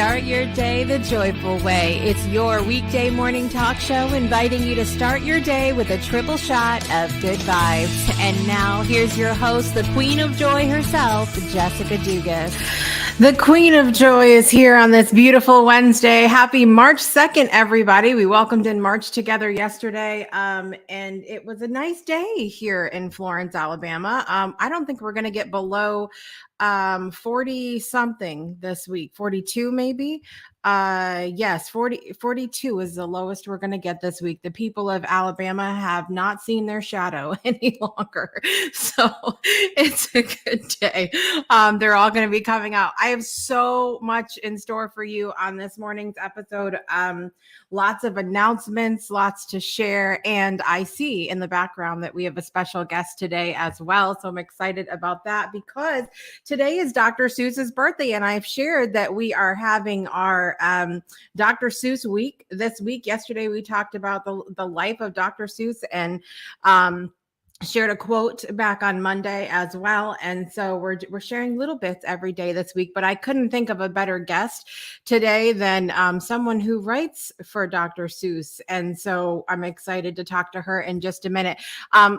Start your day the joyful way. It's your weekday morning talk show inviting you to start your day with a triple shot of good vibes. And now here's your host, the Queen of Joy herself, Jessica Dugas. The Queen of Joy is here on this beautiful Wednesday. Happy March 2nd, everybody. We welcomed in March together yesterday, and it was a nice day here in Florence, Alabama. I don't think we're going to get below 40 something this week, 42 maybe. Yes, 42 is the lowest we're going to get this week. The people of Alabama have not seen their shadow any longer. So it's a good day. They're all going to be coming out. I have so much in store for you on this morning's episode. Lots of announcements, lots to share. And I see in the background that we have a special guest today as well. So I'm excited about that because today is Dr. Seuss's birthday. And I've shared that we are having our Dr. Seuss week this week. Yesterday, we talked about the life of Dr. Seuss and shared a quote back on Monday as well. And so we're sharing little bits every day this week, but I couldn't think of a better guest today than someone who writes for Dr. Seuss. And so I'm excited to talk to her in just a minute.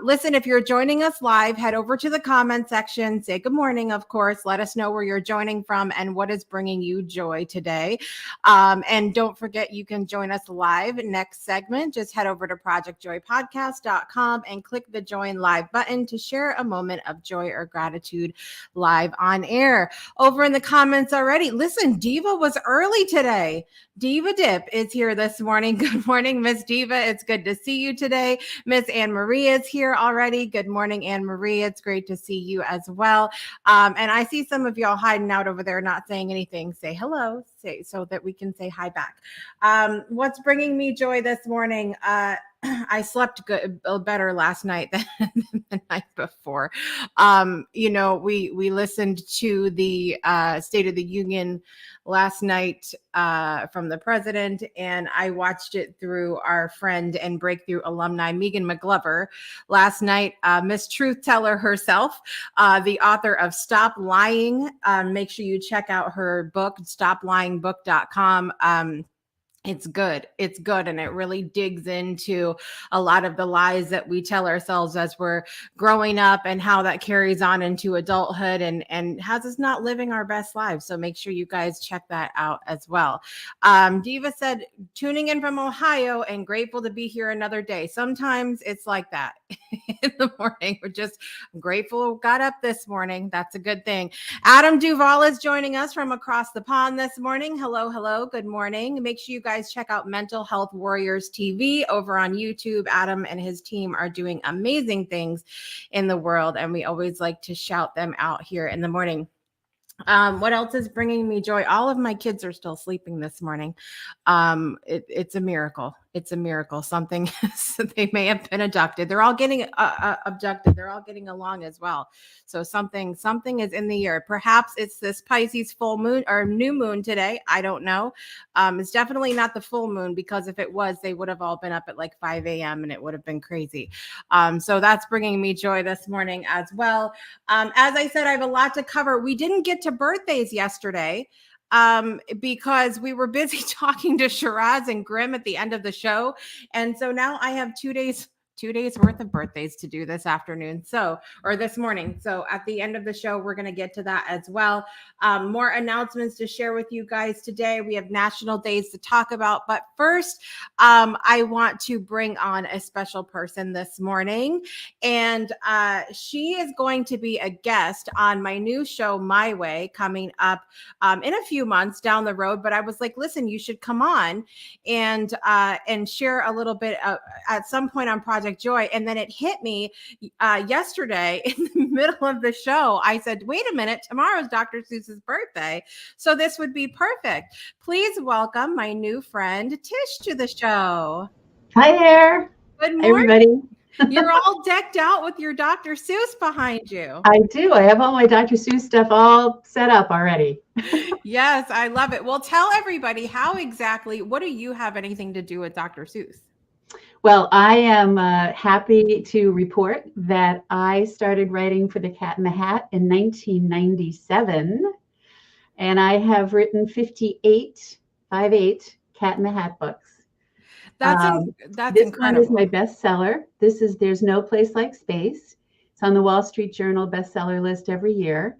Listen, if you're joining us live, head over to the comment section, say good morning, of course, let us know where you're joining from and what is bringing you joy today. And don't forget, you can join us live next segment. Just head over to projectjoypodcast.com and click the join live button to share a moment of joy or gratitude live on air. Over in the comments already, listen, Diva was early today. Diva Dip is here this morning. Good morning, Miss Diva. It's good to see you today. Miss Anne Marie is here already. Good morning, Anne Marie. It's great to see you as well. And I see some of y'all hiding out over there, not saying anything. Say hello, so that we can say hi back. What's bringing me joy this morning? I slept better last night than the night before. We listened to the State of the Union last night from the president, and I watched it through our friend and Breakthrough alumni, Megan McGlover. Last night, Miss Truth Teller herself, the author of Stop Lying. Make sure you check out her book, stoplyingbook.com. It's good. It's good. And it really digs into a lot of the lies that we tell ourselves as we're growing up and how that carries on into adulthood and has us not living our best lives. So make sure you guys check that out as well. Diva said, tuning in from Ohio and grateful to be here another day. Sometimes it's like that in the morning. We're just grateful we got up this morning. That's a good thing. Adam Duvall is joining us from across the pond this morning. Hello, hello. Good morning. Make sure you guys check out Mental Health Warriors TV over on YouTube. Adam and his team are doing amazing things in the world, and we always like to shout them out here in the morning. What else is bringing me joy? All of my kids are still sleeping this morning. It's a miracle. It's a miracle. Something they may have been abducted. They're all getting abducted. They're all getting along as well. So something is in the air. Perhaps it's this Pisces full moon or new moon today. I don't know. It's definitely not the full moon, because if it was, they would have all been up at like 5 a.m. and it would have been crazy. So that's bringing me joy this morning as well. As I said, I have a lot to cover. We didn't get to birthdays yesterday because we were busy talking to Shiraz and Grimm at the end of the show. And so now I have 2 days worth of birthdays to do this afternoon. Or this morning. So at the end of the show, we're going to get to that as well. More announcements to share with you guys today. We have national days to talk about. But first, I want to bring on a special person this morning. And she is going to be a guest on my new show, My Way, coming up in a few months down the road. But I was like, listen, you should come on and share a little bit at some point on Project Joy. And then it hit me yesterday in the middle of the show. I said, wait a minute, tomorrow's Dr. Seuss's birthday. So this would be perfect. Please welcome my new friend, Tish, to the show. Hi there. Good morning. Hi, everybody. You're all decked out with your Dr. Seuss behind you. I do. I have all my Dr. Seuss stuff all set up already. Yes, I love it. Well, tell everybody what do you have anything to do with Dr. Seuss? Well, I am happy to report that I started writing for The Cat in the Hat in 1997. And I have written 58 Cat in the Hat books. That's This one is my incredible. bestseller. There's No Place Like Space. It's on the Wall Street Journal bestseller list every year.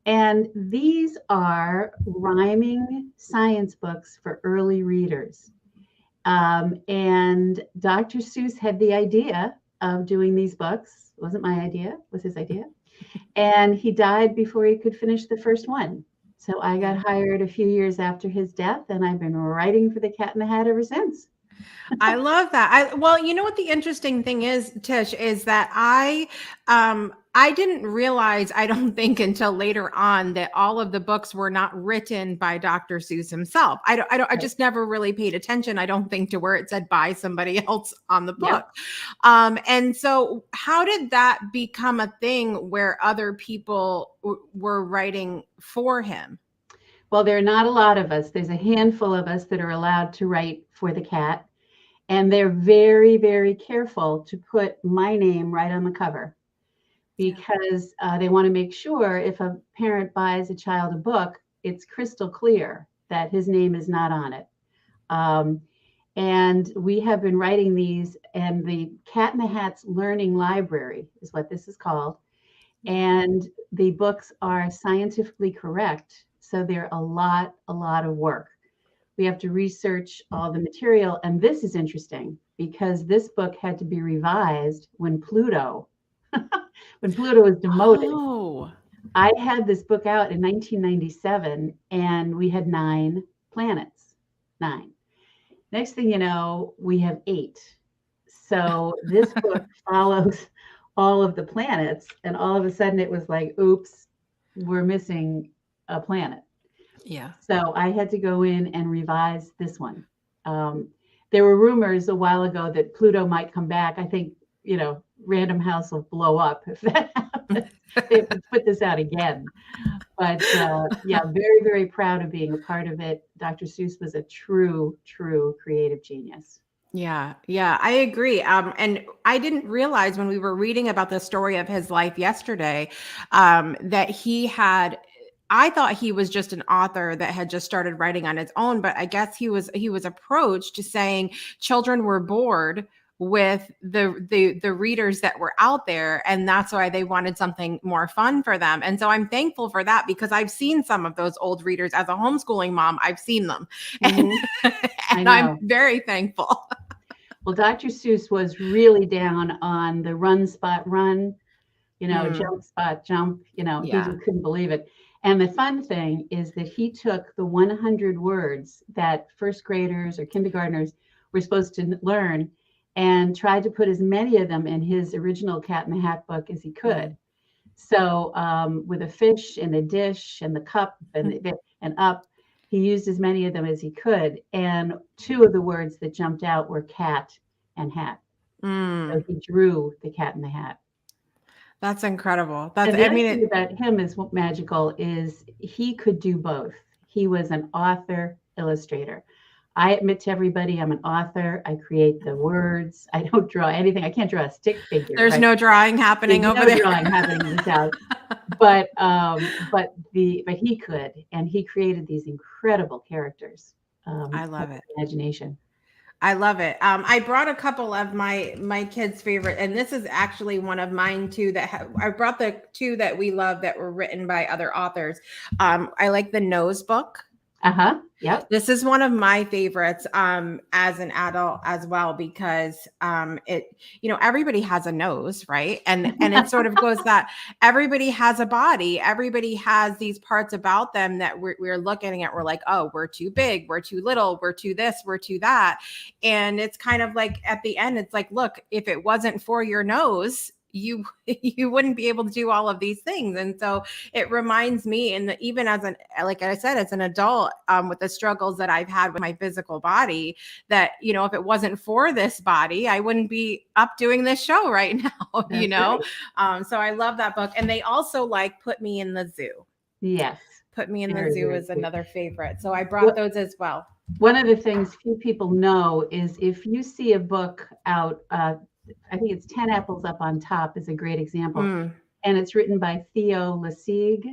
And these are rhyming science books for early readers. And Dr. Seuss had the idea of doing these books. It wasn't my idea, it was his idea. And he died before he could finish the first one. So I got hired a few years after his death, and I've been writing for the Cat in the Hat ever since. I love that. Well, you know what the interesting thing is, Tish, is that I didn't realize, I don't think until later on, that all of the books were not written by Dr. Seuss himself. I just never really paid attention, I don't think, to where it said by somebody else on the book. Yep. And so how did that become a thing where other people were writing for him? Well, there are not a lot of us. There's a handful of us that are allowed to write for the cat. And they're very, very careful to put my name right on the cover because they want to make sure if a parent buys a child a book, it's crystal clear that his name is not on it. And we have been writing these, and the Cat in the Hat's Learning Library is what this is called. And the books are scientifically correct. So they're a lot of work. We have to research all the material. And this is interesting because this book had to be revised when Pluto was demoted. Oh. I had this book out in 1997 and we had 9 planets. 9. Next thing you know, we have 8. So this book follows all of the planets, and all of a sudden it was like, oops, we're missing a planet. Yeah. So I had to go in and revise this one. There were rumors a while ago that Pluto might come back. I think, Random House will blow up if that happens. They have to put this out again. But yeah, very, very proud of being a part of it. Dr. Seuss was a true creative genius. Yeah, I agree. And I didn't realize when we were reading about the story of his life yesterday, that I thought he was just an author that had just started writing on his own, but I guess he was approached to saying children were bored with the readers that were out there, and that's why they wanted something more fun for them. And so I'm thankful for that because I've seen some of those old readers as a homeschooling mom. I've seen them, and, and I'm very thankful. Well, Dr. Seuss was really down on the run, spot, run, jump, spot, jump, he couldn't believe it. And the fun thing is that he took the 100 words that first graders or kindergartners were supposed to learn and tried to put as many of them in his original Cat in the Hat book as he could. So with a fish and a dish and the cup and up, he used as many of them as he could. And 2 of the words that jumped out were cat and hat. So he drew the Cat in the Hat. That's incredible. And the other thing about him is what magical is he could do both. He was an author illustrator. I admit to everybody I'm an author. I create the words. I don't draw anything. I can't draw a stick figure. There's no drawing happening over there. No drawing happening in this house. But he could, and he created these incredible characters. I love it. Imagination. I love it. I brought a couple of my kids' favorite, and this is actually one of mine too. I brought the 2 that we love that were written by other authors. I like the Nose book. Yep. This is one of my favorites as an adult as well, because everybody has a nose, right? And it sort of goes that everybody has a body, everybody has these parts about them that we're looking at, we're like, oh, we're too big, we're too little, we're too this, we're too that. And it's kind of like at the end, it's like, look, if it wasn't for your nose, you wouldn't be able to do all of these things. And so it reminds me, and even like I said, as an adult, with the struggles that I've had with my physical body, that, if it wasn't for this body, I wouldn't be up doing this show right now, Right. So I love that book. And they also Put Me in the Zoo. Yes. Put Me in the Zoo is another favorite. So I brought those as well. One of the things few people know is if you see a book out, I think it's 10 Apples Up on Top is a great example. And it's written by Theo Lessig.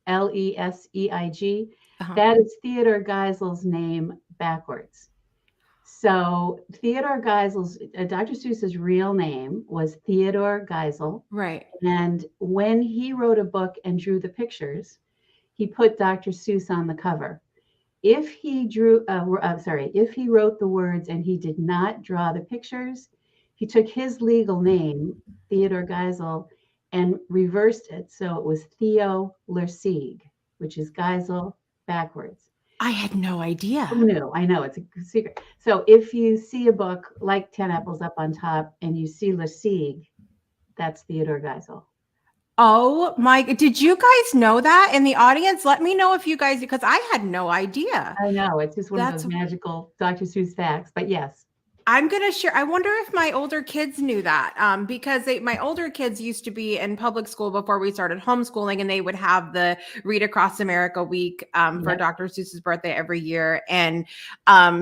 Leseig. That is Theodore Geisel's name backwards. So Theodore Geisel's, Dr. Seuss's real name was Theodore Geisel. Right. And when he wrote a book and drew the pictures, he put Dr. Seuss on the cover. If he if he wrote the words and he did not draw the pictures, he took his legal name, Theodore Geisel, and reversed it. So it was Theo Lersieg, which is Geisel backwards. I had no idea. Who knew? I know, it's a secret. So if you see a book like 10 Apples Up on Top and you see Lersieg, that's Theodore Geisel. Oh my, did you guys know that in the audience? Let me know if you guys, because I had no idea. I know, it's just one of those magical Dr. Seuss facts, but yes. I'm going to share. I wonder if my older kids knew that because my older kids used to be in public school before we started homeschooling, and they would have the Read Across America week for Dr. Seuss's birthday every year. And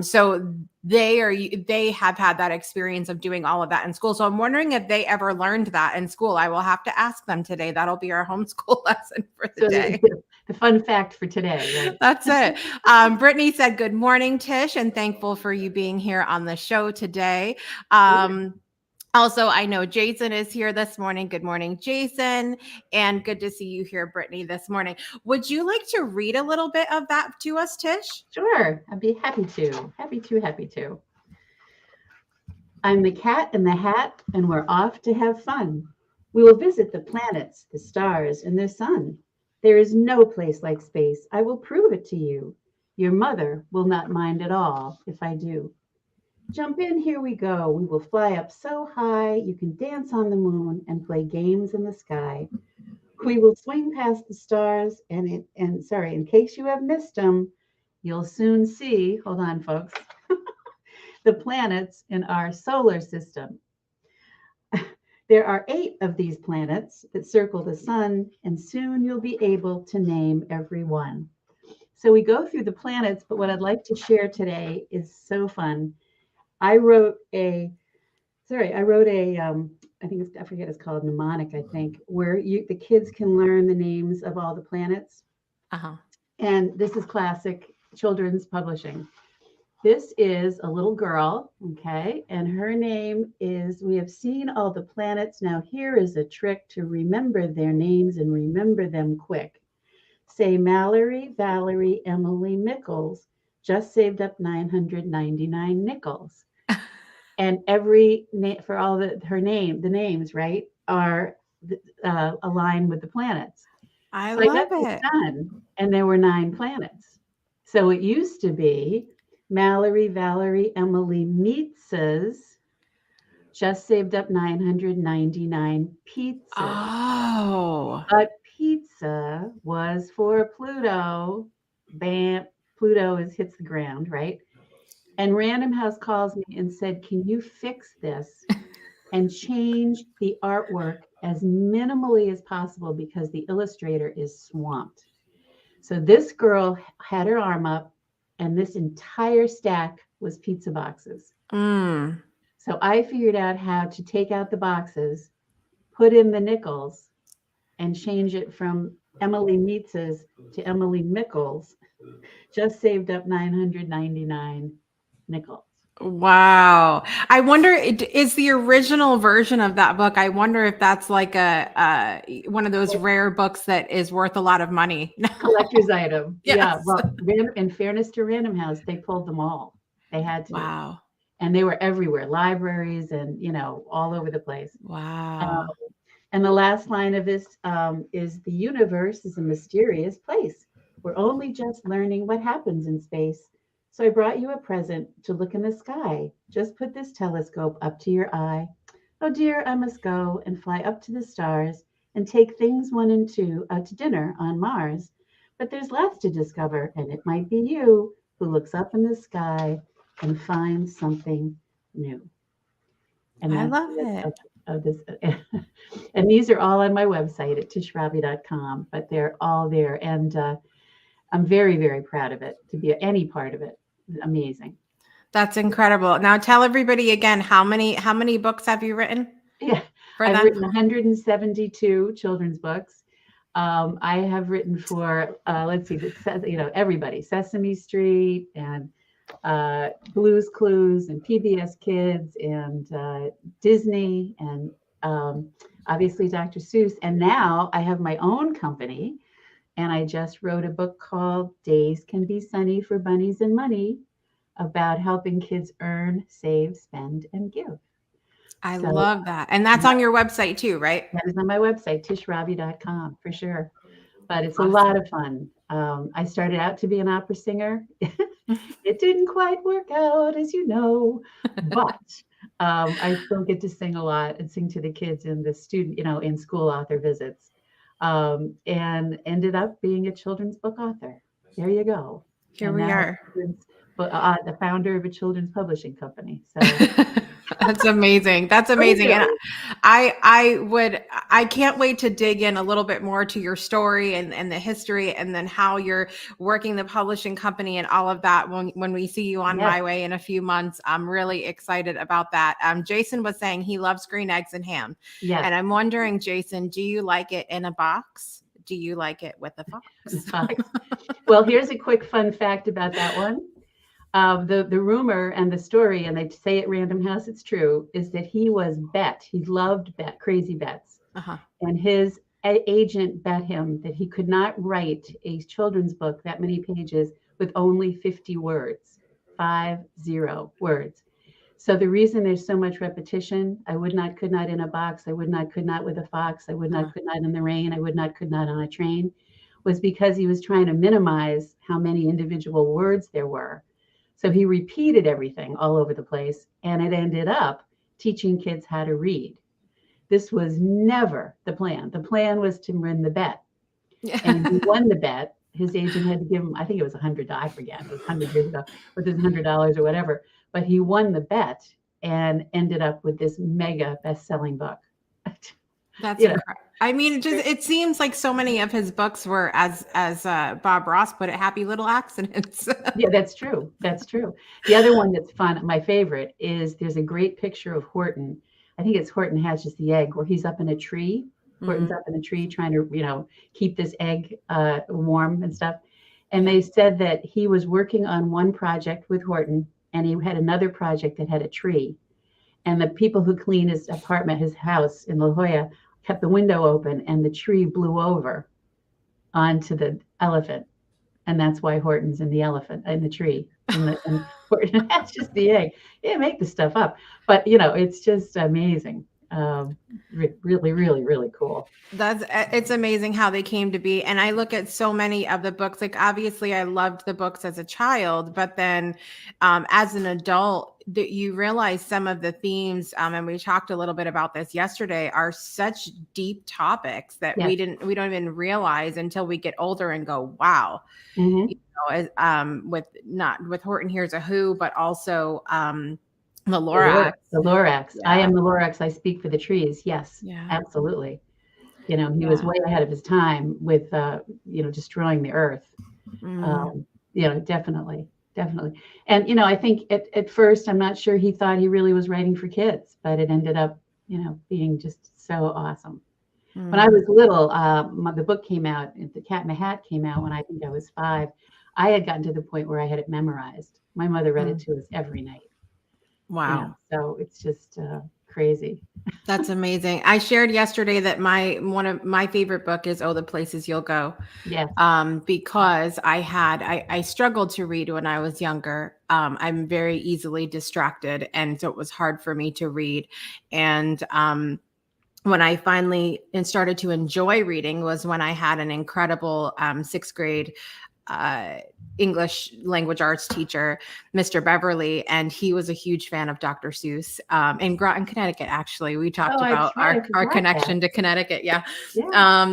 so they have had that experience of doing all of that in school. So I'm wondering if they ever learned that in school. I will have to ask them today. That'll be our homeschool lesson for the day. The fun fact for today. Right? That's it. Brittany said, good morning, Tish, and thankful for you being here on the show today. Also, I know Jason is here this morning. Good morning, Jason. And good to see you here, Brittany, this morning. Would you like to read a little bit of that to us, Tish? Sure. I'd be happy to. Happy to. I'm the Cat in the Hat, and we're off to have fun. We will visit the planets, the stars, and their sun. There is no place like space. I will prove it to you. Your mother will not mind at all if I do. Jump in, here we go. We will fly up so high you can dance on the moon and play games in the sky. We will swing past the stars in case you have missed them, you'll soon see, hold on folks, the planets in our solar system. There are 8 of these planets that circle the sun, and soon you'll be able to name every one. So we go through the planets, but what I'd like to share today is so fun. I wrote a, I forget it's called mnemonic, I think, where the kids can learn the names of all the planets. And this is classic children's publishing. This is a little girl, okay, and her name is, we have seen all the planets. Now here is a trick to remember their names and remember them quick. Say Mallory, Valerie, Emily, Mickles, just saved up 999 nickels. And every name for all the names, right, are aligned with the planets. I love it. And there were 9 planets. So it used to be Mallory, Valerie, Emily, Mitzas, just saved up 999 pizzas. Oh. But pizza was for Pluto. Bam, Pluto hits the ground, right? And Random House calls me and said, can you fix this and change the artwork as minimally as possible because the illustrator is swamped. So this girl had her arm up and this entire stack was pizza boxes. So I figured out how to take out the boxes, put in the nickels, and change it from Emily Mietz's to Emily Mickles. Just saved up 999 nickels. Wow. I wonder, is the original version of that book, I wonder if that's like one of those rare books that is worth a lot of money. Collector's item. Yes. Yeah. Well, in fairness to Random House, they pulled them all. They had to. Wow. And they were everywhere, libraries and, all over the place. Wow. And the last line of this is, the universe is a mysterious place. We're only just learning what happens in space. So I brought you a present to look in the sky. Just put this telescope up to your eye. Oh dear, I must go and fly up to the stars and take things 1 and 2 out to dinner on Mars. But there's lots to discover, and it might be you who looks up in the sky and finds something new. And I love it. Of this, and these are all on my website at tishravi.com, but they're all there. And I'm very, very proud of it, to be any part of it. Amazing. That's incredible. Now tell everybody again, how many books have you written? Yeah, I've written 172 children's books. I have written for, let's see, everybody, Sesame Street and Blue's Clues and PBS Kids and Disney and obviously Dr. Seuss. And now I have my own company, and I just wrote a book called Days Can Be Sunny for Bunnies and Money, about helping kids earn, save, spend, and give. I love that. And that's on your website too, right? That is on my website, tishravi.com, for sure. But it's a lot of fun. I started out to be an opera singer. It didn't quite work out, as you know, but I still get to sing a lot and sing to the kids in the student, in school author visits, and ended up being a children's book author. There you go. Here we are. The founder of a children's publishing company. So that's amazing. That's amazing. And I can't wait to dig in a little bit more to your story and the history, and then how you're working the publishing company and all of that when we see you on My Way in a few months. I'm really excited about that. Jason was saying he loves green eggs and ham. Yes. And I'm wondering, Jason, do you like it in a box? Do you like it with a box? Well, here's a quick fun fact about that one. The rumor and the story, and they say at Random House it's true, is that he loved crazy bets. And his agent bet him that he could not write a children's book that many pages with only 50 words, 50 words. So the reason there's so much repetition, I would not, could not in a box, I would not, could not with a fox, I would not, could not in the rain, I would not, could not on a train, was because he was trying to minimize how many individual words there were. So he repeated everything all over the place, and it ended up teaching kids how to read. This was never the plan. The plan was to win the bet. And he won the bet. His agent had to give him, I think it was $100. I forget. It was 100 years ago, but it was $100 or whatever. But he won the bet and ended up with this mega best-selling book. That's incredible. I mean, it seems like so many of his books were, as Bob Ross put it, happy little accidents. Yeah, that's true. That's true. The other one that's fun, my favorite, is there's a great picture of Horton. I think it's Horton hatches the egg, where he's up in a tree. Horton's up in a tree trying to, keep this egg warm and stuff. And they said that he was working on one project with Horton, and he had another project that had a tree. And the people who clean his apartment, his house in La Jolla, kept the window open, and the tree blew over onto the elephant. And that's why Horton's in the elephant, in the tree. And Horton, that's just the egg. Yeah, make the stuff up. But, it's just amazing. Really, really, really cool. It's amazing how they came to be. And I look at so many of the books, like obviously I loved the books as a child, but then as an adult, you realize some of the themes, and we talked a little bit about this yesterday, are such deep topics that we don't even realize until we get older and go, wow. With Horton Hears a Who, but also the Lorax. The Lorax. Yeah. I am the Lorax. I speak for the trees. Yes, absolutely. He was way ahead of his time with, destroying the earth. Definitely. And, I think at first, I'm not sure he thought he really was writing for kids, but it ended up, being just so awesome. When I was little, the book came out, The Cat in the Hat came out when I think I was 5. I had gotten to the point where I had it memorized. My mother read it to us every night. Wow. So it's just crazy. That's amazing. I shared yesterday that one of my favorite book is Oh, the Places You'll Go. Yes. Because I struggled to read when I was younger. I'm very easily distracted, and so it was hard for me to read. And when I finally started to enjoy reading was when I had an incredible 6th grade English language arts teacher, Mr. Beverly, and he was a huge fan of Dr. Seuss in Groton, Connecticut. Actually, we talked about our connection to Connecticut. Yeah.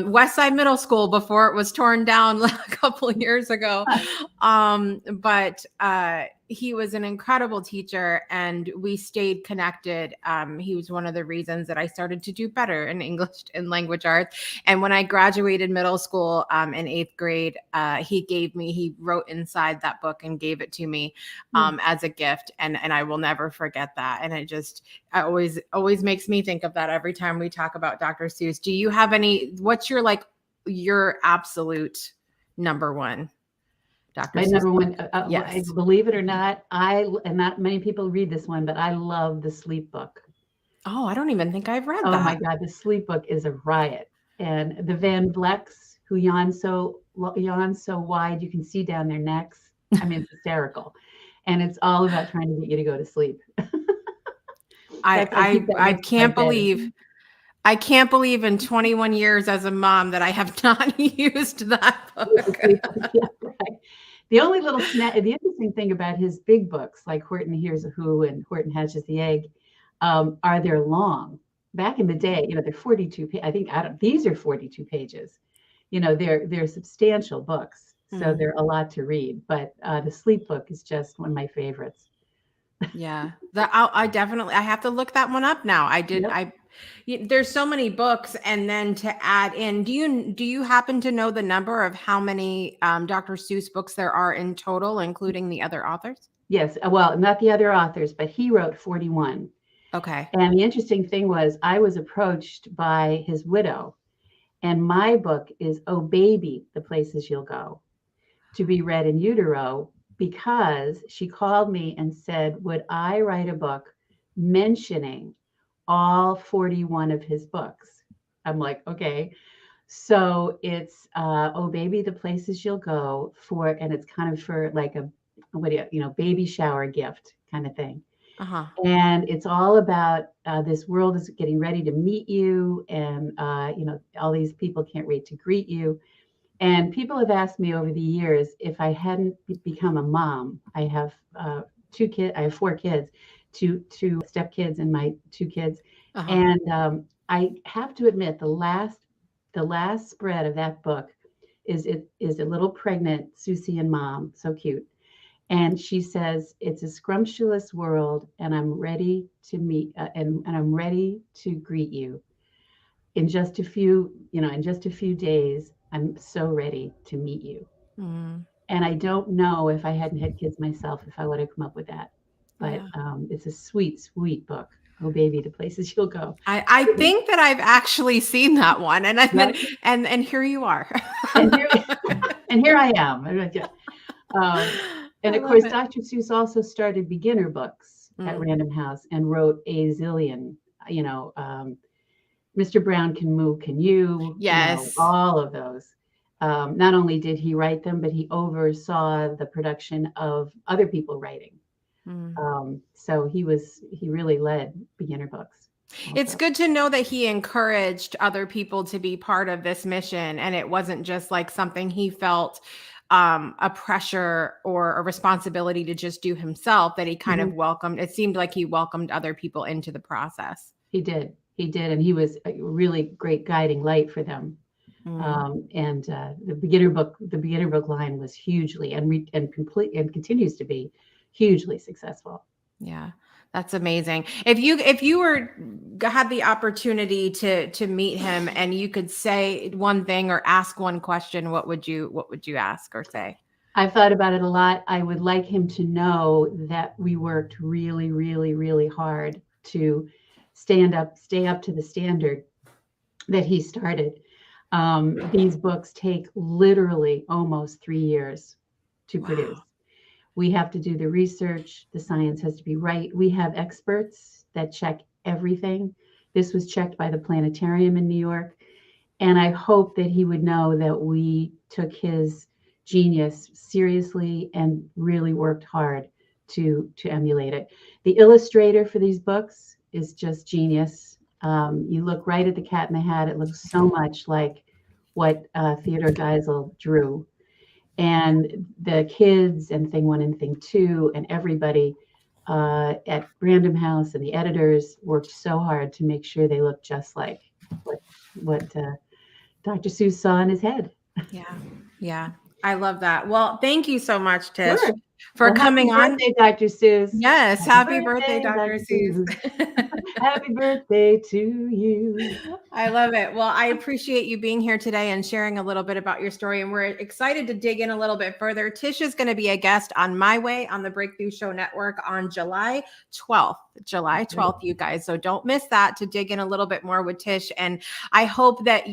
West Side Middle School before it was torn down a couple of years ago. But he was an incredible teacher, and we stayed connected. He was one of the reasons that I started to do better in English and language arts. And when I graduated middle school in 8th grade, he wrote inside that book and gave it to me as a gift. And I will never forget that. And it always makes me think of that every time we talk about Dr. Seuss. Do you have what's your your absolute number one, Dr. My Seuss? number one, Yes. believe it or not, and not many people read this one, but I love the Sleep book. Oh, I don't even think I've read Oh that. my God, the Sleep book is a riot. And the Van Vlecks, who yawn so wide you can see down their necks. I mean, it's hysterical. And it's all about trying to get you to go to sleep. I can't believe I can't believe in 21 years as a mom that I have not used that book. Yeah, right. The only little the interesting thing about his big books, like Horton Hears a Who and Horton Hatches the Egg, are they're long. Back in the day, they're 42. I think these are 42 pages. They're substantial books, so they're a lot to read. But the Sleep book is just one of my favorites. Yeah, I have to look that one up now. Yep. There's so many books, and then to add in, do you happen to know the number of how many Dr. Seuss books there are in total, including the other authors? Yes, well, not the other authors, but he wrote 41. Okay. And the interesting thing was, I was approached by his widow, and my book is "Oh Baby, the Places You'll Go," to be read in utero, because she called me and said, would I write a book mentioning all 41 of his books? I'm like, okay. So it's "Oh Baby, the Places You'll Go" and it's kind of for like a baby shower gift kind of thing. Uh-huh. And it's all about this world is getting ready to meet you, and all these people can't wait to greet you. And people have asked me over the years if I hadn't become a mom. I have 2 kids. I have 4 kids, two stepkids and my 2 kids. Uh-huh. And I have to admit, the last spread of that book is a little pregnant Susie and mom, so cute. And she says, it's a scrumptious world, and I'm ready to meet, and I'm ready to greet you. In just a few days, I'm so ready to meet you. Mm. And I don't know, if I hadn't had kids myself, if I would have come up with that. But it's a sweet, sweet book. "Oh Baby, the Places You'll Go." I think that I've actually seen that one, and and here you are. and here I am. And of course, Dr. Seuss also started beginner books at Random House and wrote a zillion, Mr. Brown Can Move, Can You? Yes. All of those. Not only did he write them, but he oversaw the production of other people writing. So he really led beginner books. Also. It's good to know that he encouraged other people to be part of this mission, and it wasn't just like something he felt a pressure or a responsibility to just do himself, that he kind of welcomed. It seemed like he welcomed other people into the process. He did. And he was a really great guiding light for them. And the beginner book line was hugely and continues to be hugely successful. Yeah, that's amazing. If you had the opportunity to meet him and you could say one thing or ask one question, what would you ask or say? I've thought about it a lot. I would like him to know that we worked really, really, really hard to stay up to the standard that he started. These books take literally almost 3 years to produce. We have to do the research. The science has to be right. We have experts that check everything. This was checked by the planetarium in New York. And I hope that he would know that we took his genius seriously and really worked hard to emulate it. The illustrator for these books is just genius. You look right at the Cat in the Hat. It looks so much like what Theodore Geisel drew. And the kids and Thing 1 and Thing 2 and everybody at Random House and the editors worked so hard to make sure they looked just like what Dr. Seuss saw in his head. Yeah. I love that. Well, thank you so much, Tish. Sure. for coming on. Happy birthday, Dr. Seuss. Yes, happy birthday, Dr. Seuss. Happy birthday to you. I love it. Well, I appreciate you being here today and sharing a little bit about your story. And we're excited to dig in a little bit further. Tish is going to be a guest on My Way on the Breakthrough Show Network on July 12th. July 12th, you guys. So don't miss that to dig in a little bit more with Tish. And I hope that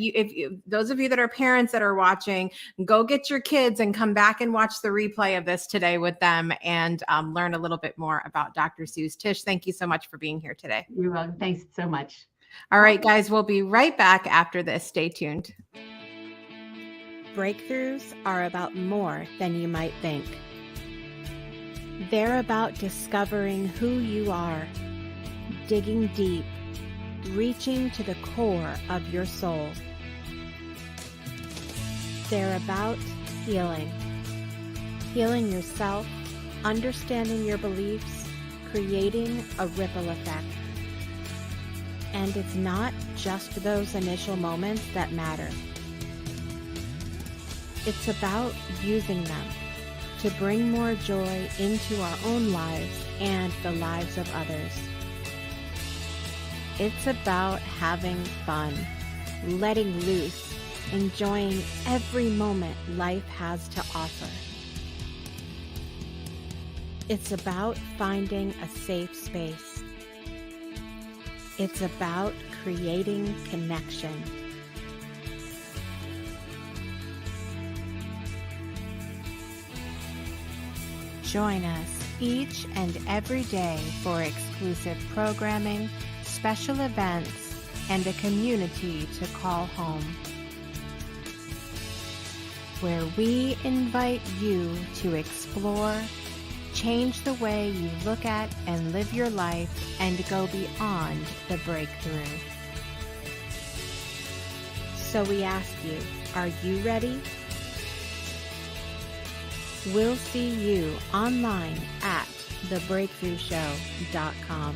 those of you that are parents that are watching, go get your kids and come back and watch the replay of this today with them and learn a little bit more about Dr. Seuss. Tish, thank you so much for being here today. You're welcome. Thanks so much. All right, guys, we'll be right back after this. Stay tuned. Breakthroughs are about more than you might think. They're about discovering who you are, digging deep, reaching to the core of your soul. They're about healing. Healing yourself, understanding your beliefs, creating a ripple effect. And it's not just those initial moments that matter. It's about using them to bring more joy into our own lives and the lives of others. It's about having fun, letting loose, enjoying every moment life has to offer. It's about finding a safe space. It's about creating connection. Join us each and every day for exclusive programming, special events, and a community to call home, where we invite you to explore, change the way you look at and live your life, and go beyond the breakthrough. So we ask you, are you ready? We'll see you online at thebreakthroughshow.com.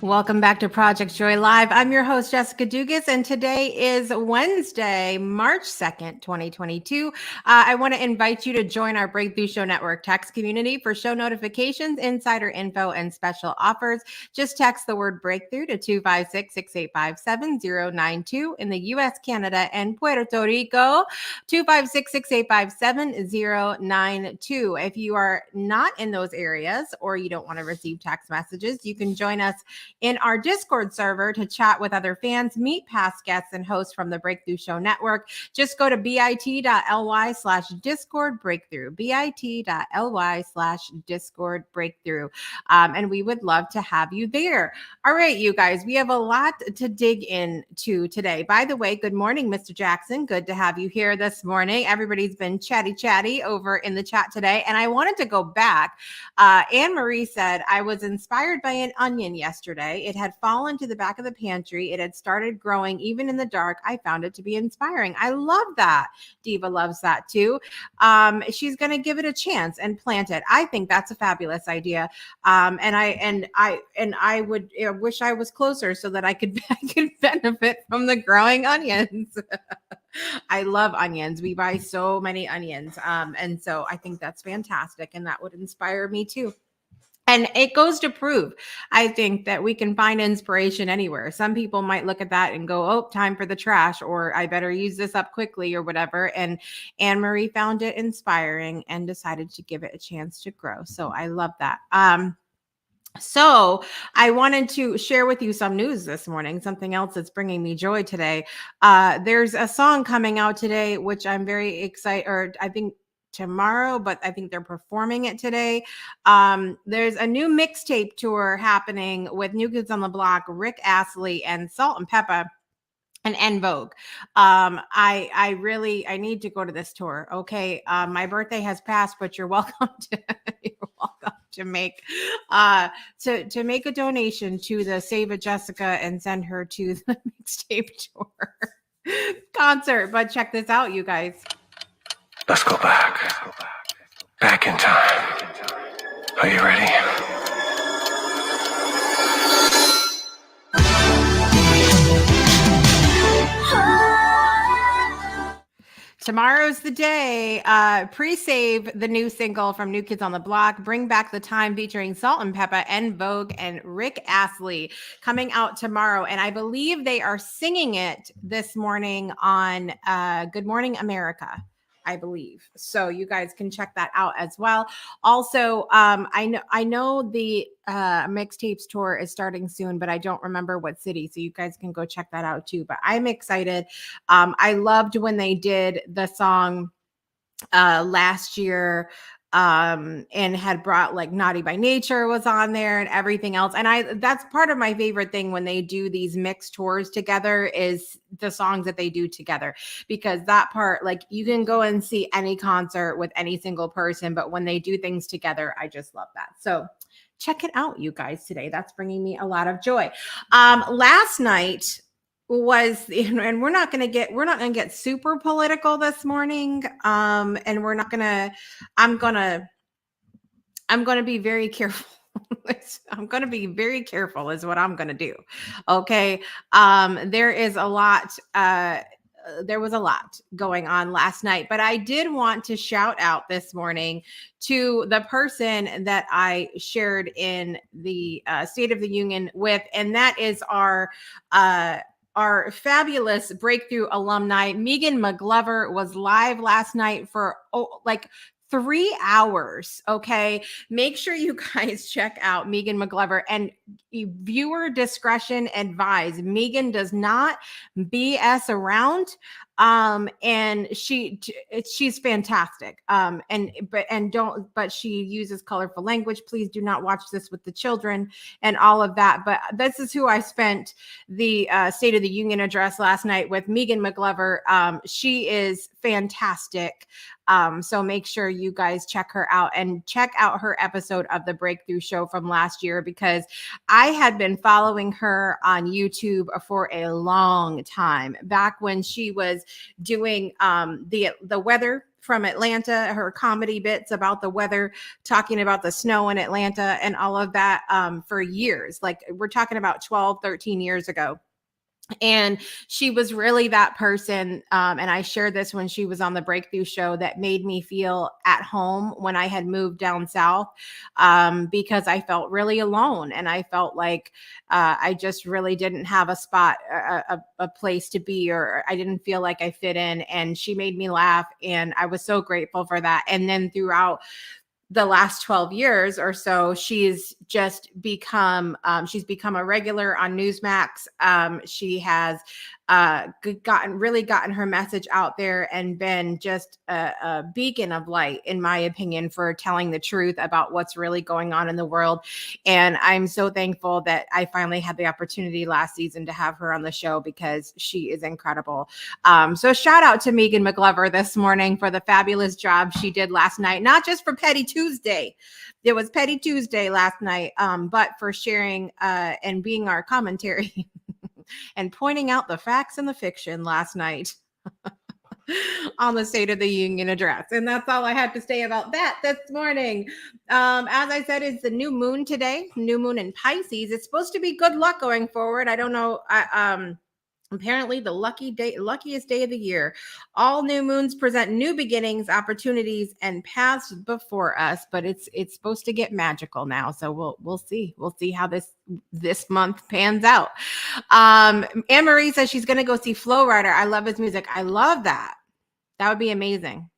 Welcome back to Project Joy Live. I'm your host, Jessica Dugas, and today is Wednesday, March 2nd, 2022. I want to invite you to join our Breakthrough Show Network text community for show notifications, insider info, and special offers. Just text the word breakthrough to 256-685-7092 in the U.S., Canada, and Puerto Rico, 256-685-7092. If you are not in those areas or you don't want to receive text messages, you can join us in our Discord server to chat with other fans, meet past guests and hosts from the Breakthrough Show Network. Just go to bit.ly/Discord Breakthrough, bit.ly/Discord Breakthrough. And we would love to have you there. All right, you guys, we have a lot to dig into today. By the way, good morning, Mr. Jackson. Good to have you here this morning. Everybody's been chatty over in the chat today. And I wanted to go back. Anne Marie said, I was inspired by an onion yesterday. It had fallen to the back of the pantry. It had started growing even in the dark. I found it to be inspiring. I love that. Diva loves that too. She's going to give it a chance and plant it. I think that's a fabulous idea. And I would wish I was closer so that I could benefit from the growing onions. I love onions. We buy so many onions. And so I think that's fantastic. And that would inspire me too. And it goes to prove, I think, that we can find inspiration anywhere. Some people might look at that and go, oh, time for the trash, or I better use this up quickly or whatever. And Anne Marie found it inspiring and decided to give it a chance to grow. So I love that. So I wanted to share with you some news this morning, something else that's bringing me joy today. There's a song coming out today, which I'm very excited, or I think tomorrow, but I think they're performing it today. There's a new mixtape tour happening with New Kids on the Block, Rick Astley, and Salt and Peppa, and En Vogue. I need to go to this tour. Okay. My birthday has passed, but you're welcome to make to make a donation to the Save a Jessica and send her to the mixtape tour concert. But check this out, you guys. Let's go back. Back in time. Are you ready? Tomorrow's the day. Pre-save the new single from New Kids on the Block, Bring Back the Time, featuring Salt and Peppa, En Vogue, and Rick Astley, coming out tomorrow. And I believe they are singing it this morning on Good Morning America, I believe. So you guys can check that out as well. Also, I know the mixtapes tour is starting soon, but I don't remember what city. So you guys can go check that out too. But I'm excited. I loved when they did the song last year, and had brought like Naughty by Nature was on there and everything else. And that's part of my favorite thing when they do these mixed tours together, is the songs that they do together, because that part, like, you can go and see any concert with any single person, but when they do things together, I just love that. So check it out, you guys, today. That's bringing me a lot of joy. Last night was, and we're not going to get super political this morning. And I'm going to be very careful. I'm going to be very careful is what I'm going to do. Okay. There was a lot going on last night, but I did want to shout out this morning to the person that I shared in the State of the Union with, and that is our fabulous Breakthrough alumni. Megan McGlover was live last night for like 3 hours. Okay. Make sure you guys check out Megan McGlover, and viewer discretion advised. Megan does not BS around. And she's fantastic. But she uses colorful language. Please do not watch this with the children and all of that. But this is who I spent the State of the Union address last night with, Megan McGlover. She is fantastic. So make sure you guys check her out, and check out her episode of the Breakthrough Show from last year, because I had been following her on YouTube for a long time, back when she was doing the weather from Atlanta, her comedy bits about the weather, talking about the snow in Atlanta and all of that, for years. Like, we're talking about 12, 13 years ago. And she was really that person. And I shared this when she was on the Breakthrough Show, that made me feel at home when I had moved down south, because I felt really alone. And I felt like I just really didn't have a spot, a place to be, or I didn't feel like I fit in. And she made me laugh. And I was so grateful for that. And then throughout the last 12 years or so, she's just become, she's become a regular on Newsmax. She has gotten her message out there, and been just a beacon of light, in my opinion, for telling the truth about what's really going on in the world. And I'm so thankful that I finally had the opportunity last season to have her on the show, because she is incredible. So shout out to Megan McGlover this morning for the fabulous job she did last night, not just for Petty Tuesday. It was Petty Tuesday last night, but for sharing and being our commentary and pointing out the facts and the fiction last night on the State of the Union address. And that's all I had to say about that this morning. As I said, it's the new moon today, new moon in Pisces. It's supposed to be good luck going forward. I don't know. Apparently the luckiest day of the year. All new moons present new beginnings, opportunities, and paths before us, but it's supposed to get magical now. So we'll see. We'll see how this month pans out. Anne Marie says she's going to go see Flo Rida. I love his music. I love that. That would be amazing.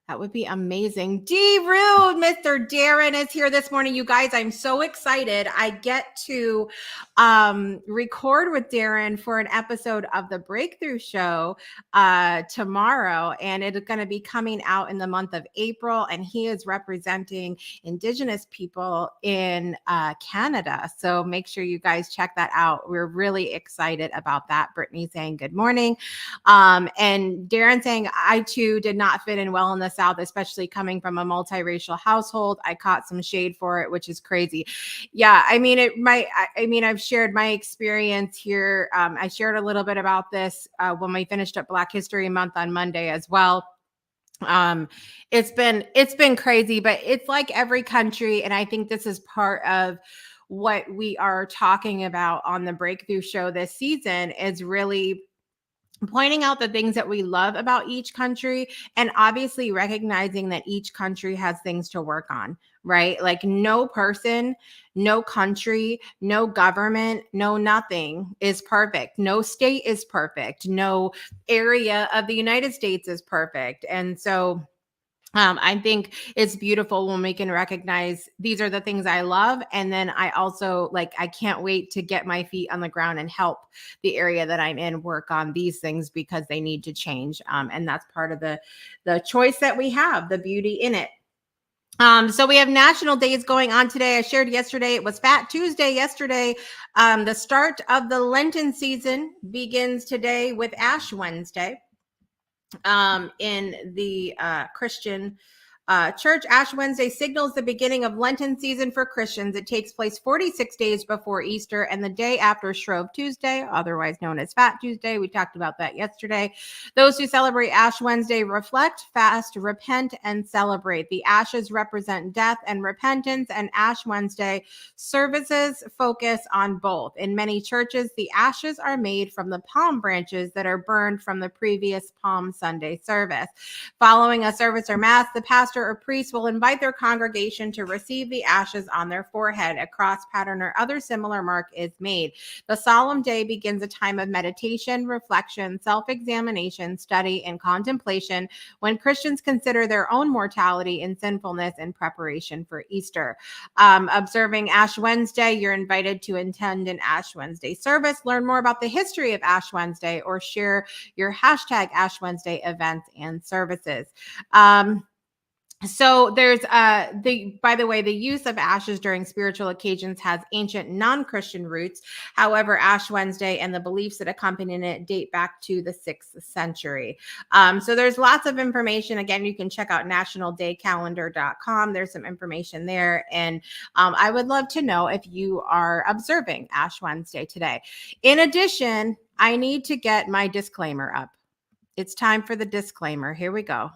That would be amazing. D-Rude, Mr. Darren is here this morning. You guys, I'm so excited. I get to record with Darren for an episode of the Breakthrough Show tomorrow. And it's going to be coming out in the month of April. And he is representing Indigenous people in Canada. So make sure you guys check that out. We're really excited about that. Brittany saying good morning. And Darren saying, I too did not fit in well in the South, especially coming from a multiracial household. I caught some shade for it, which is crazy. Yeah, I mean, I've shared my experience here. I shared a little bit about this when we finished up Black History Month on Monday as well. It's been crazy, but it's like every country, and I think this is part of what we are talking about on the Breakthrough Show this season, is really pointing out the things that we love about each country, and obviously recognizing that each country has things to work on, right? Like no person, no country, no government, no nothing is perfect. No state is perfect. No area of the United States is perfect. And so I think it's beautiful when we can recognize these are the things I love. And then I also I can't wait to get my feet on the ground and help the area that I'm in work on these things because they need to change. And that's part of the choice that we have, the beauty in it. So we have national days going on today. I shared yesterday, it was Fat Tuesday yesterday. The start of the Lenten season begins today with Ash Wednesday. In the Christian church, Ash Wednesday signals the beginning of Lenten season for Christians. It takes place 46 days before Easter and the day after Shrove Tuesday, otherwise known as Fat Tuesday. We talked about that yesterday. Those who celebrate Ash Wednesday reflect, fast, repent, and celebrate. The ashes represent death and repentance, and Ash Wednesday services focus on both. In many churches, the ashes are made from the palm branches that are burned from the previous Palm Sunday service. Following a service or mass, the pastor or priest will invite their congregation to receive the ashes on their forehead. A cross pattern or other similar mark is made. The solemn day begins a time of meditation, reflection, self-examination, study, and contemplation when Christians consider their own mortality and sinfulness in preparation for Easter. Observing Ash Wednesday, you're invited to attend an Ash Wednesday service, learn more about the history of Ash Wednesday, or share your hashtag Ash Wednesday events and services. So there's by the way, the use of ashes during spiritual occasions has ancient non-Christian roots. However, Ash Wednesday and the beliefs that accompany it date back to the 6th century. So there's lots of information. Again, you can check out nationaldaycalendar.com. There's some information there. And I would love to know if you are observing Ash Wednesday today. In addition, I need to get my disclaimer up. It's time for the disclaimer. Here we go.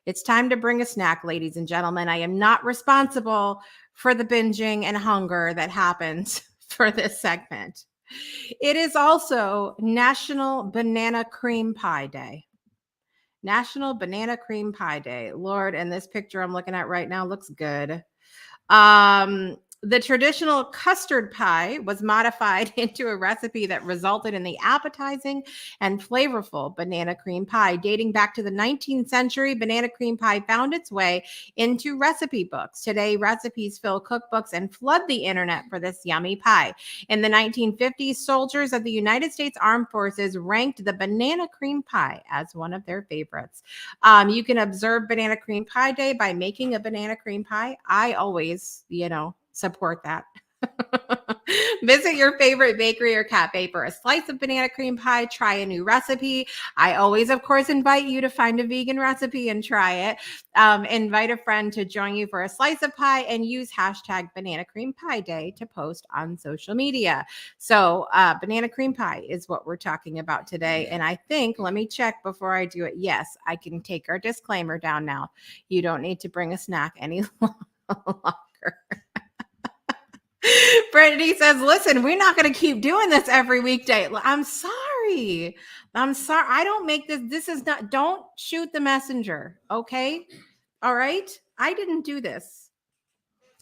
It's time to bring a snack, ladies and gentlemen. I am not responsible for the binging and hunger that happens for this segment. It is also National Banana Cream Pie Day. National Banana Cream Pie Day. Lord, and this picture I'm looking at right now looks good. The traditional custard pie was modified into a recipe that resulted in the appetizing and flavorful banana cream pie. Dating back to the 19th century, banana cream pie found its way into recipe books. Today, recipes fill cookbooks and flood the internet for this yummy pie. In the 1950s, soldiers of the United States Armed Forces ranked the banana cream pie as one of their favorites. You can observe Banana Cream Pie Day by making a banana cream pie. I always, support that. Visit your favorite bakery or cafe for a slice of banana cream pie. Try a new recipe. I always, of course, invite you to find a vegan recipe and try it. Invite a friend to join you for a slice of pie and use hashtag Banana Cream Pie Day to post on social media. So banana cream pie is what we're talking about today. And I think, let me check before I do it. Yes, I can take our disclaimer down now. You don't need to bring a snack any longer. Brittany says, listen, we're not going to keep doing this every weekday. I'm sorry. I don't make this. This is not, don't shoot the messenger. Okay. All right. I didn't do this.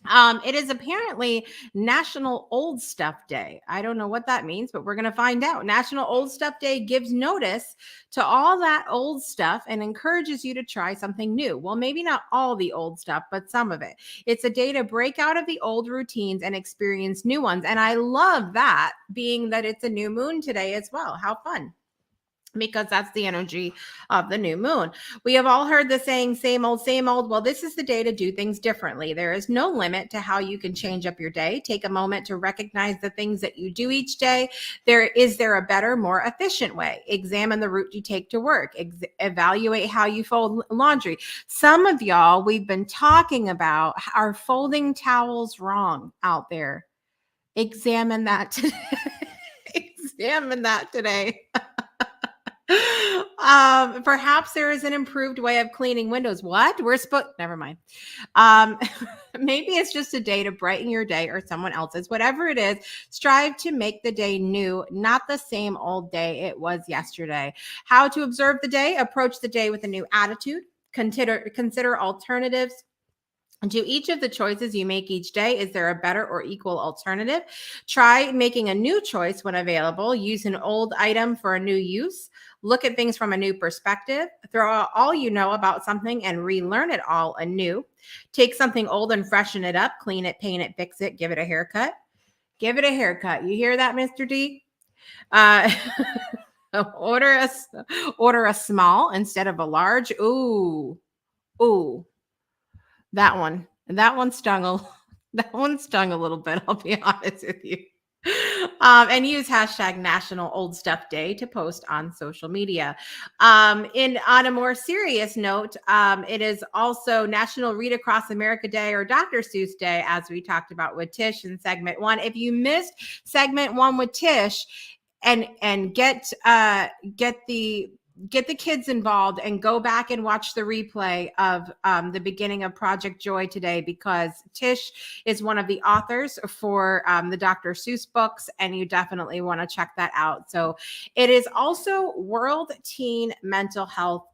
It is apparently National Old Stuff Day. I don't know what that means, but we're going to find out. National Old Stuff Day gives notice to all that old stuff and encourages you to try something new. Well, maybe not all the old stuff, but some of it. It's a day to break out of the old routines and experience new ones. And I love that, being that it's a new moon today as well. How fun. Because that's the energy of the new moon. We have all heard the saying, same old, same old. Well, this is the day to do things differently. There is no limit to how you can change up your day. Take a moment to recognize the things that you do each day. Is there a better, more efficient way? Examine the route you take to work. Evaluate how you fold laundry. Some of y'all, we've been talking about, are folding towels wrong out there. Examine that today. Examine that today. Perhaps there is an improved way of cleaning windows. What? Never mind. Maybe it's just a day to brighten your day or someone else's. Whatever it is, strive to make the day new, not the same old day it was yesterday. How to observe the day? Approach the day with a new attitude. Consider alternatives to each of the choices you make each day. Is there a better or equal alternative? Try making a new choice when available. Use an old item for a new use. Look at things from a new perspective. Throw out all you know about something and relearn it all anew. Take something old and freshen it up. Clean it, paint it, fix it, give it a haircut. Give it a haircut. You hear that, Mr. D? Order a small instead of a large. Ooh. That one stung a little bit. I'll be honest with you. And use hashtag National Old Stuff Day to post on social media. On a more serious note, it is also National Read Across America Day or Dr. Seuss Day, as we talked about with Tish in segment 1. If you missed segment 1 with Tish, and get the kids involved and go back and watch the replay of the beginning of Project Joy today, because Tish is one of the authors for the Dr. Seuss books, and you definitely want to check that out. So it is also World Teen Mental Health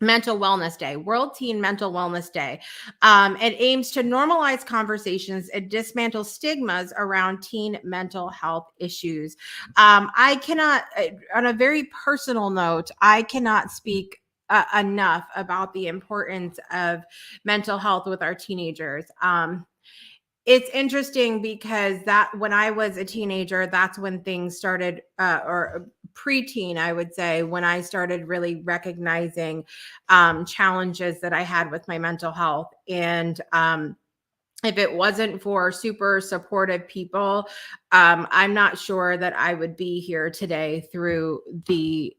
Mental Wellness Day, World Teen Mental Wellness Day. It aims to normalize conversations and dismantle stigmas around teen mental health issues. I cannot, on a very personal note, I cannot speak enough about the importance of mental health with our teenagers. It's interesting because that when I was a teenager, that's when things started, or preteen, I would say, when I started really recognizing challenges that I had with my mental health. And if it wasn't for super supportive people, I'm not sure that I would be here today through the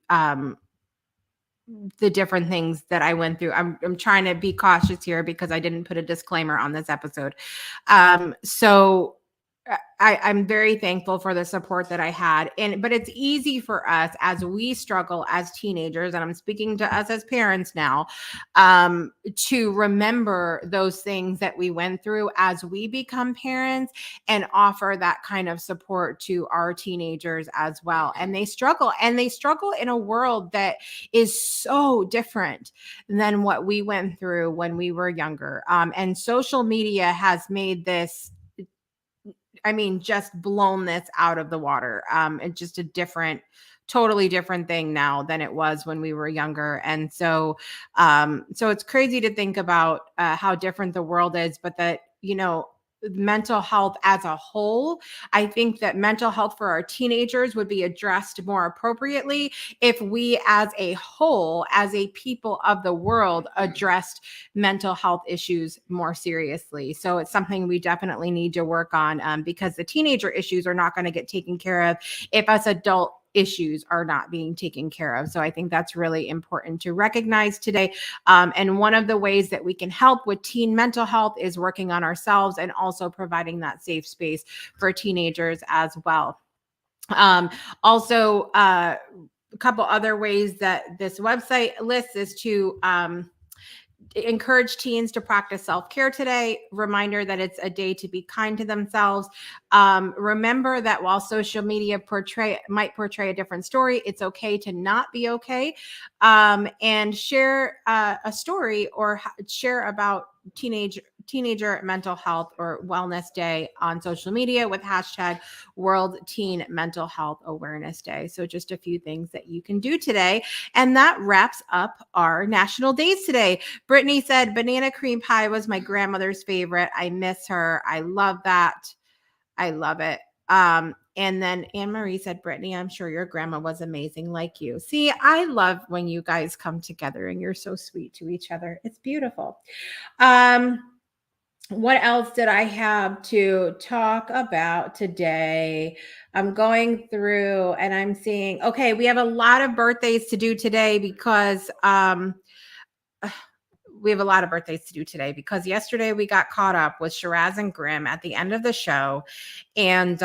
different things that I went through. I'm trying to be cautious here because I didn't put a disclaimer on this episode. So I'm very thankful for the support that I had. But it's easy for us as we struggle as teenagers, and I'm speaking to us as parents now, to remember those things that we went through as we become parents and offer that kind of support to our teenagers as well. And they struggle in a world that is so different than what we went through when we were younger. And social media has made this, just blown this out of the water. It's just totally different thing now than it was when we were younger. And so it's crazy to think about how different the world is, but that, mental health as a whole, I think that mental health for our teenagers would be addressed more appropriately if we as a whole, as a people of the world, addressed mental health issues more seriously. So it's something we definitely need to work on, because the teenager issues are not going to get taken care of if us adult issues are not being taken care of. So I think that's really important to recognize today. And one of the ways that we can help with teen mental health is working on ourselves and also providing that safe space for teenagers as well. Also, a couple other ways that this website lists is to encourage teens to practice self-care today. Reminder that it's a day to be kind to themselves. Remember that while social media might portray a different story, it's okay to not be okay. And share a story or share about teenager mental health or wellness day on social media with hashtag World Teen Mental Health Awareness Day. So just a few things that you can do today. And that wraps up our national days today. Brittany said banana cream pie was my grandmother's favorite. I miss her. I love that. I love it. And then Anne Marie said, Brittany, I'm sure your grandma was amazing like you. See, I love when you guys come together and you're so sweet to each other. It's beautiful. What else did I have to talk about today? I'm going through and I'm seeing, okay, we have a lot of birthdays to do today because yesterday we got caught up with Shiraz and Grimm at the end of the show. And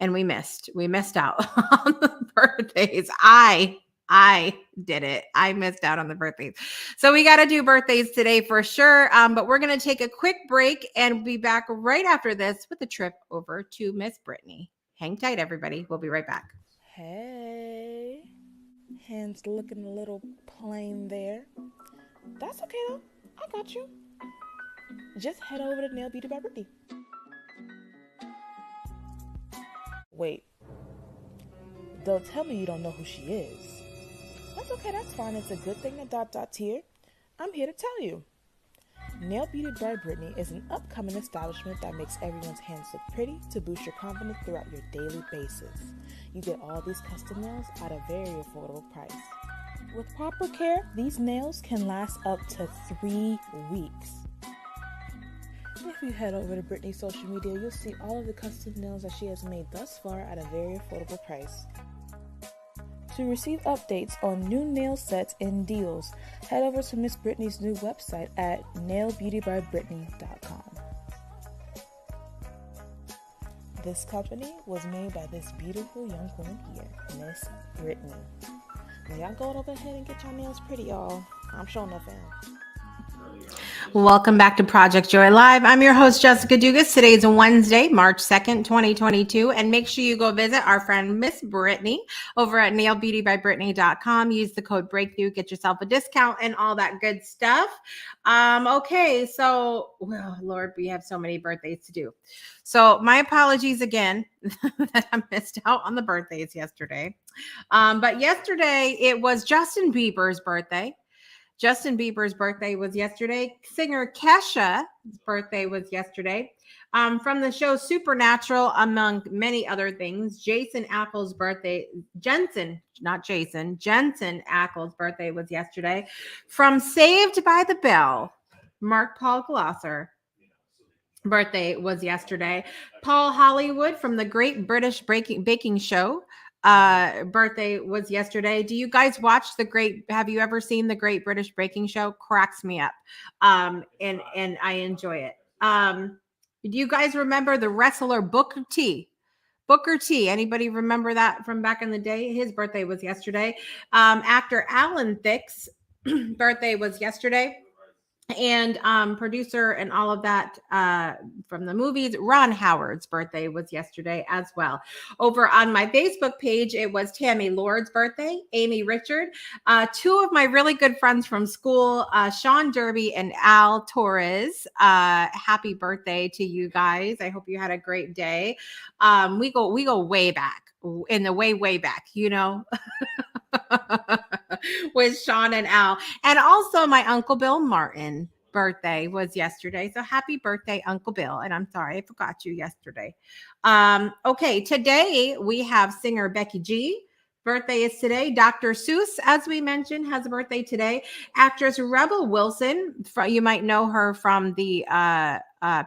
and we missed out on the birthdays. I did it. I missed out on the birthdays. So we got to do birthdays today for sure. But we're going to take a quick break and be back right after this with a trip over to Miss Brittany. Hang tight, everybody. We'll be right back. Hey, hands looking a little plain there. That's okay though. I got you. Just head over to Nail Beauty by Brittany. Wait. Don't tell me you don't know who she is. That's okay, that's fine. It's a good thing that ... here. I'm here to tell you. Nail Beauty by Brittany is an upcoming establishment that makes everyone's hands look pretty to boost your confidence throughout your daily basis. You get all these custom nails at a very affordable price. With proper care, these nails can last up to 3 weeks. If you head over to Brittany's social media, you'll see all of the custom nails that she has made thus far at a very affordable price. To receive updates on new nail sets and deals, head over to Miss Brittany's new website at nailbeautybybrittany.com. This company was made by this beautiful young woman here, Miss Brittany. Now y'all go over ahead and get your nails pretty, y'all. I'm showing no fam. Welcome back to Project Joy Live. I'm your host, Jessica Dugas. Today is Wednesday, March 2nd, 2022. And make sure you go visit our friend, Miss Brittany, over at nailbeautybybrittany.com. Use the code BREAKTHROUGH, get yourself a discount and all that good stuff. Okay, so, well, Lord, we have so many birthdays to do. So my apologies again that I missed out on the birthdays yesterday. But yesterday, it was Justin Bieber's birthday. Justin Bieber's birthday was yesterday. Singer Kesha's birthday was yesterday. From the show Supernatural, among many other things, Jensen Ackles' birthday was yesterday. From Saved by the Bell, Mark Paul Glosser birthday was yesterday. Paul Hollywood from the Great British Baking Show birthday was yesterday. Do you guys watch have you ever seen the Great British Baking Show? Cracks me up. And I enjoy it. Do you guys remember the wrestler Booker T? Booker T. Anybody remember that from back in the day? His birthday was yesterday. Actor Alan Thicke's birthday was yesterday. And producer and all of that from the movies, Ron Howard's birthday was yesterday as well. Over on my Facebook page, it was Tammy Lord's birthday, Amy Richard, two of my really good friends from school, Sean Derby and Al Torres. Happy birthday to you guys. I hope you had a great day. We go way back, in the way back, you know. With Sean and Al. And also my Uncle Bill Martin birthday was yesterday. So happy birthday, Uncle Bill. And I'm sorry I forgot you yesterday. Okay, today we have singer Becky G. Birthday is today. Dr. Seuss, as we mentioned, has a birthday today. Actress Rebel Wilson, you might know her from the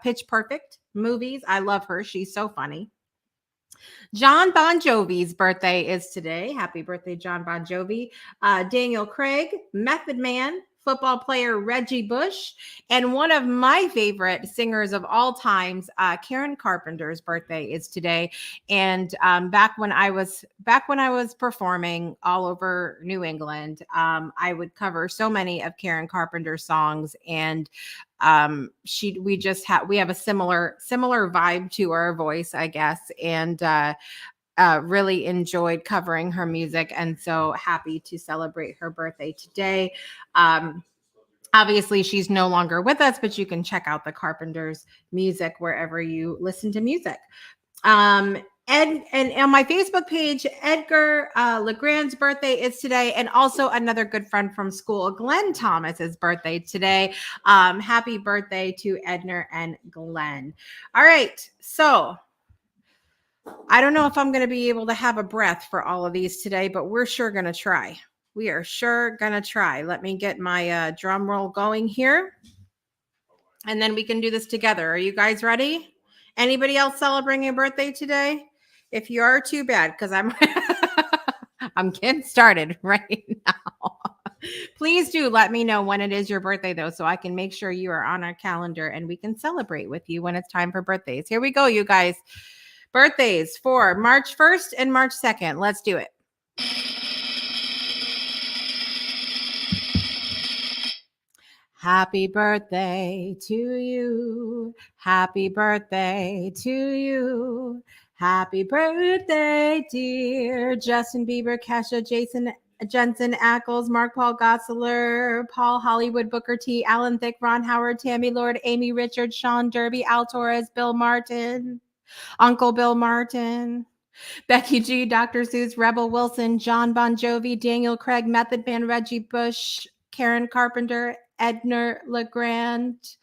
Pitch Perfect movies. I love her. She's so funny. John Bon Jovi's birthday is today. Happy birthday, John Bon Jovi. Daniel Craig, Method Man, football player Reggie Bush, and one of my favorite singers of all times, Karen Carpenter's birthday is today. And back when I was performing all over New England, I would cover so many of Karen Carpenter's songs, and we have a similar vibe to her voice, I guess, and really enjoyed covering her music, and so happy to celebrate her birthday today. Obviously she's no longer with us, but you can check out the Carpenters music wherever you listen to music. And on my Facebook page, Edgar LeGrand's birthday is today, and also another good friend from school, Glenn Thomas's birthday today. Happy birthday to Edna and Glenn. All right, so I don't know if I'm going to be able to have a breath for all of these today, but we're sure going to try. We are sure going to try. Let me get my drum roll going here, and then we can do this together. Are you guys ready? Anybody else celebrating a birthday today? If you are, too bad, because I'm I'm getting started right now. Please do let me know when it is your birthday, though, so I can make sure you are on our calendar and we can celebrate with you when it's time for birthdays. Here we go, you guys. Birthdays for March 1st and March 2nd. Let's do it. Happy birthday to you. Happy birthday to you. Happy birthday, dear Justin Bieber, Kesha, Jason, Jensen Ackles, Mark Paul Gosselaar, Paul Hollywood, Booker T, Alan Thicke, Ron Howard, Tammy Lord, Amy Richards, Sean Derby, Al Torres, Bill Martin, Uncle Bill Martin, Becky G, Dr. Seuss, Rebel Wilson, John Bon Jovi, Daniel Craig, Method Man, Reggie Bush, Karen Carpenter, Edna LeGrand,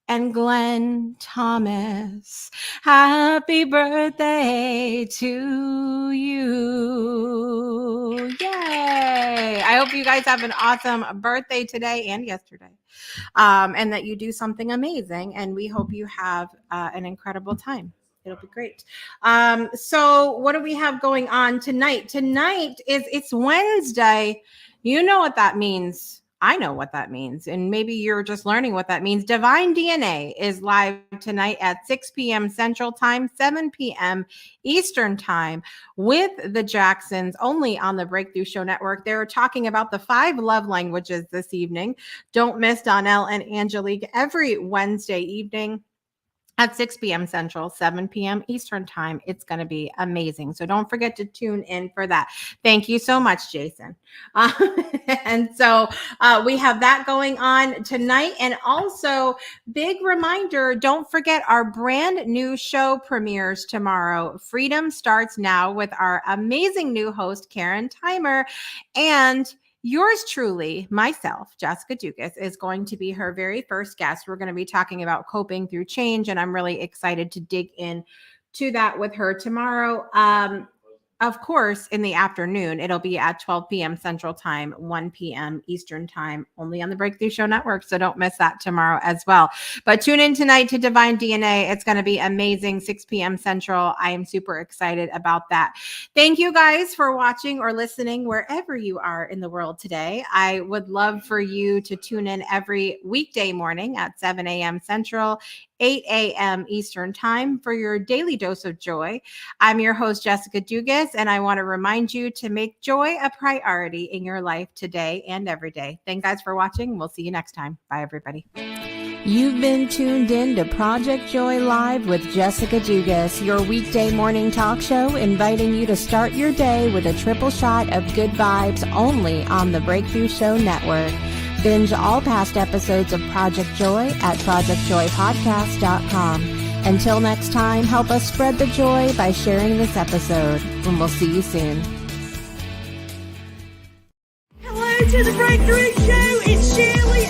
and Glenn Thomas. Happy birthday to you. Yay. I hope you guys have an awesome birthday today and yesterday. And that you do something amazing. And we hope you have an incredible time. It'll be great. So what do we have going on tonight? Tonight it's Wednesday. You know what that means. I know what that means. And maybe you're just learning what that means. Divine DNA is live tonight at 6 p.m. Central Time, 7 p.m. Eastern Time with the Jacksons, only on the Breakthrough Show Network. They're talking about the 5 love languages this evening. Don't miss Donnell and Angelique every Wednesday evening at 6 p.m. Central, 7 p.m. Eastern Time. It's going to be amazing. So don't forget to tune in for that. Thank you so much, Jason. And so we have that going on tonight. And also, big reminder, don't forget our brand new show premieres tomorrow. Freedom Starts Now with our amazing new host, Karen Timer. And yours truly, myself, Jessica Dugas, is going to be her very first guest. We're going to be talking about coping through change, and I'm really excited to dig in to that with her tomorrow. Of course, in the afternoon, it'll be at 12 p.m. Central Time, 1 p.m. Eastern Time, only on the Breakthrough Show Network. So don't miss that tomorrow as well. But tune in tonight to Divine DNA. It's going to be amazing, 6 p.m. Central. I am super excited about that. Thank you guys for watching or listening wherever you are in the world today. I would love for you to tune in every weekday morning at 7 a.m. Central, 8 a.m. Eastern Time for your daily dose of joy. I'm your host, Jessica Dugas, and I want to remind you to make joy a priority in your life today and every day. Thanks, guys, for watching. We'll see you next time. Bye, everybody. You've been tuned in to Project Joy Live with Jessica Dugas, your weekday morning talk show, inviting you to start your day with a triple shot of good vibes only on the Breakthrough Show Network. Binge all past episodes of Project Joy at projectjoypodcast.com. Until next time, help us spread the joy by sharing this episode, and we'll see you soon. Hello to the Breakthrough Show. It's Shirley